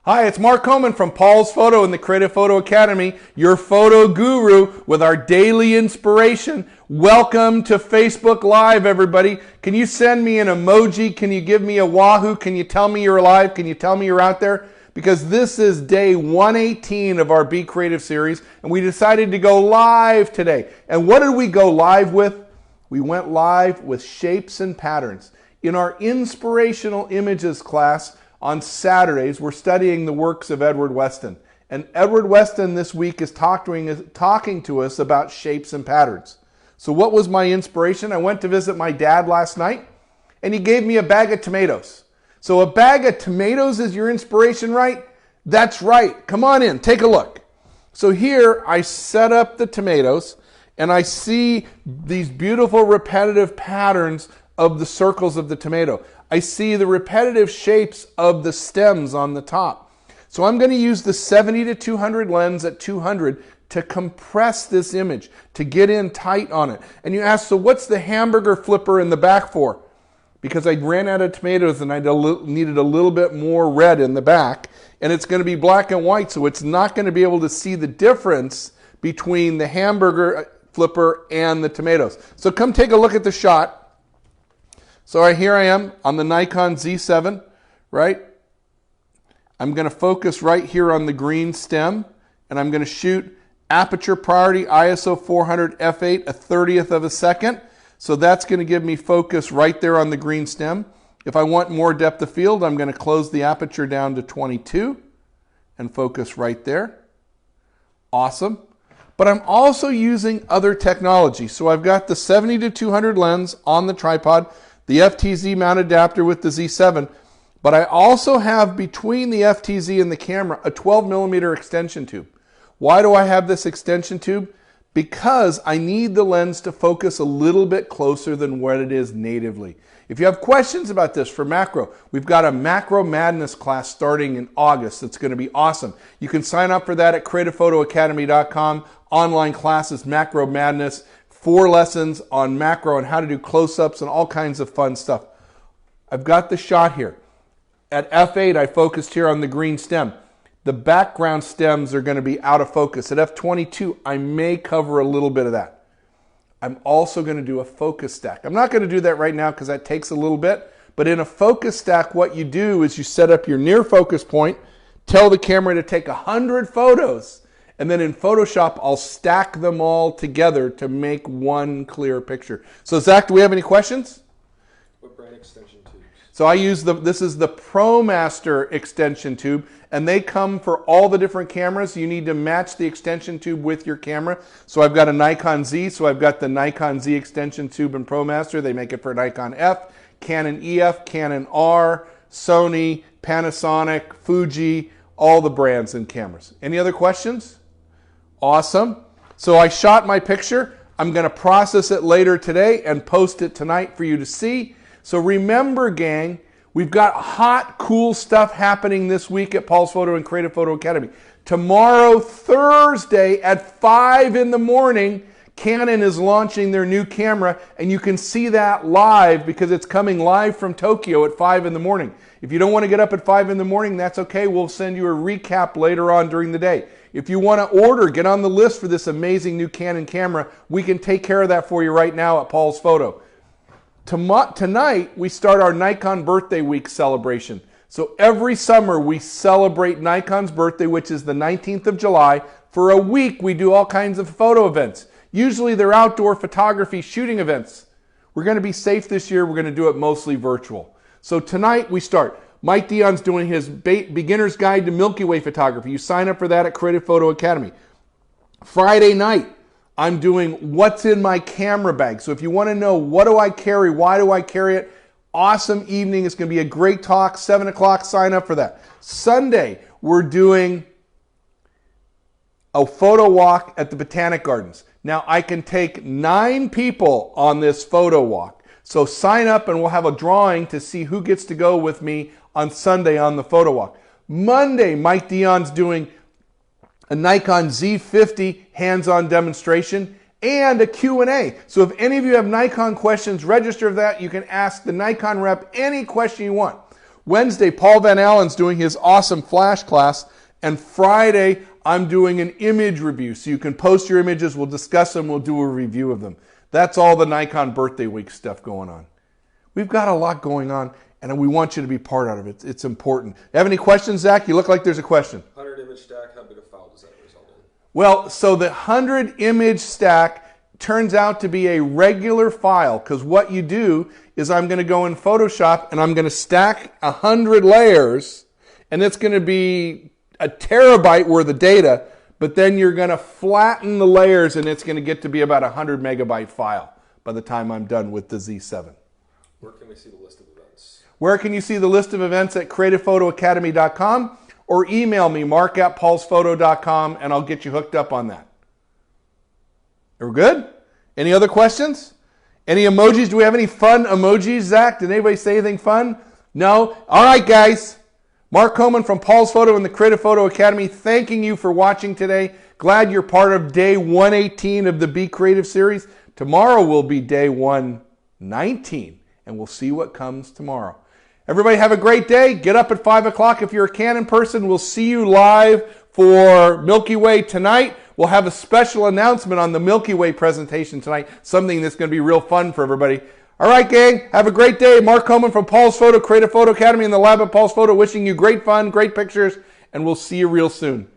Hi, it's Mark Coleman from Paul's Photo and the Creative Photo Academy, your photo guru with our daily inspiration. Welcome to Facebook Live, everybody. Can you send me an emoji? Can you give me a wahoo? Can you tell me you're alive? Can you tell me you're out there? Because this is day 118 of our Be Creative series, and we decided to go live today. And what did we go live with? We went live with shapes and patterns. In our inspirational images class, on Saturdays, we're studying the works of Edward Weston. And Edward Weston this week is talking to us about shapes and patterns. So what was my inspiration? I went to visit my dad last night, and he gave me a bag of tomatoes. So a bag of tomatoes is your inspiration, right? That's right. Come on in, take a look. So here I set up the tomatoes, and I see these beautiful repetitive patterns of the circles of the tomato. I see the repetitive shapes of the stems on the top. So I'm going to use the 70-200 lens at 200 to compress this image, to get in tight on it. And you ask, so what's the hamburger flipper in the back for? Because I ran out of tomatoes and I needed a little bit more red in the back. And it's going to be black and white, so it's not going to be able to see the difference between the hamburger flipper and the tomatoes. So come take a look at the shot. So here I am on the Nikon Z7, right? I'm going to focus right here on the green stem, and I'm going to shoot aperture priority ISO 400 f8 1/30th of a second. So that's going to give me focus right there on the green stem. If I want more depth of field, I'm going to close the aperture down to 22 and focus right there. Awesome. But I'm also using other technology. So I've got the 70-200 lens on the tripod, the FTZ mount adapter with the Z7, but I also have between the FTZ and the camera a 12mm extension tube. Why do I have this extension tube? Because I need the lens to focus a little bit closer than what it is natively. If you have questions about this for macro, we've got a Macro Madness class starting in August. It's going to be awesome. You can sign up for that at creativephotoacademy.com. Online classes, Macro Madness, 4 lessons on macro and how to do close-ups and all kinds of fun stuff. I've got the shot here. At f8, I focused here on the green stem. The background stems are going to be out of focus. At f22, I may cover a little bit of that. I'm also going to do a focus stack. I'm not going to do that right now because that takes a little bit. But in a focus stack, what you do is you set up your near focus point, tell the camera to take 100 photos, and then in Photoshop, I'll stack them all together to make one clear picture. So Zach, do we have any questions? What brand extension tubes? So I use this is the ProMaster extension tube, and they come for all the different cameras. You need to match the extension tube with your camera. So I've got a Nikon Z, so I've got the Nikon Z extension tube in ProMaster. They make it for Nikon F, Canon EF, Canon R, Sony, Panasonic, Fuji, all the brands and cameras. Any other questions? Awesome. So I shot my picture. I'm going to process it later today and post it tonight for you to see. So remember, gang, we've got hot, cool stuff happening this week at Paul's Photo and Creative Photo Academy. Tomorrow, Thursday at 5 in the morning, Canon is launching their new camera, and you can see that live because it's coming live from Tokyo at 5 in the morning. If you don't want to get up at 5 in the morning, that's okay. We'll send you a recap later on during the day. If you want to order, get on the list for this amazing new Canon camera. We can take care of that for you right now at Paul's Photo. Tonight, we start our Nikon Birthday Week celebration. So every summer, we celebrate Nikon's birthday, which is the 19th of July. For a week, we do all kinds of photo events. Usually, they're outdoor photography shooting events. We're going to be safe this year. We're going to do it mostly virtual. So tonight, we start. Mike Dion's doing his Beginner's Guide to Milky Way Photography. You sign up for that at Creative Photo Academy. Friday night, I'm doing what's in my camera bag. So if you want to know what do I carry, why do I carry it, awesome evening. It's going to be a great talk. 7 o'clock, sign up for that. Sunday, we're doing a photo walk at the Botanic Gardens. Now, I can take 9 people on this photo walk. So sign up and we'll have a drawing to see who gets to go with me on Sunday on the photo walk. Monday, Mike Dion's doing a Nikon Z50 hands-on demonstration and a Q&A. So if any of you have Nikon questions, register for that. You can ask the Nikon rep any question you want. Wednesday, Paul Van Allen's doing his awesome flash class. And Friday, I'm doing an image review. So you can post your images, we'll discuss them, we'll do a review of them. That's all the Nikon Birthday Week stuff going on. We've got a lot going on, and we want you to be part of it. It's important. Have any questions, Zach? You look like there's a question. 100 image stack, how big a file does that result in? Well, so the 100 image stack turns out to be a regular file, because what you do is I'm going to go in Photoshop and I'm going to stack 100 layers, and it's going to be a terabyte worth of data, but then you're going to flatten the layers and it's going to get to be about a 100 megabyte file by the time I'm done with the Z7. Where can we see the list of events? Where can you see the list of events? At creativephotoacademy.com, or email me, mark@paulsphoto.com, and I'll get you hooked up on that. We're good? Any other questions? Any emojis? Do we have any fun emojis, Zach? Did anybody say anything fun? No? All right, guys. Mark Coleman from Paul's Photo and the Creative Photo Academy, thanking you for watching today. Glad you're part of day 118 of the Be Creative series. Tomorrow will be day 119, and we'll see what comes tomorrow. Everybody have a great day. Get up at 5 o'clock if you're a Canon person. We'll see you live for Milky Way tonight. We'll have a special announcement on the Milky Way presentation tonight, something that's going to be real fun for everybody. All right, gang, have a great day. Mark Coleman from Paul's Photo, Creative Photo Academy, in the lab at Paul's Photo, wishing you great fun, great pictures, and we'll see you real soon.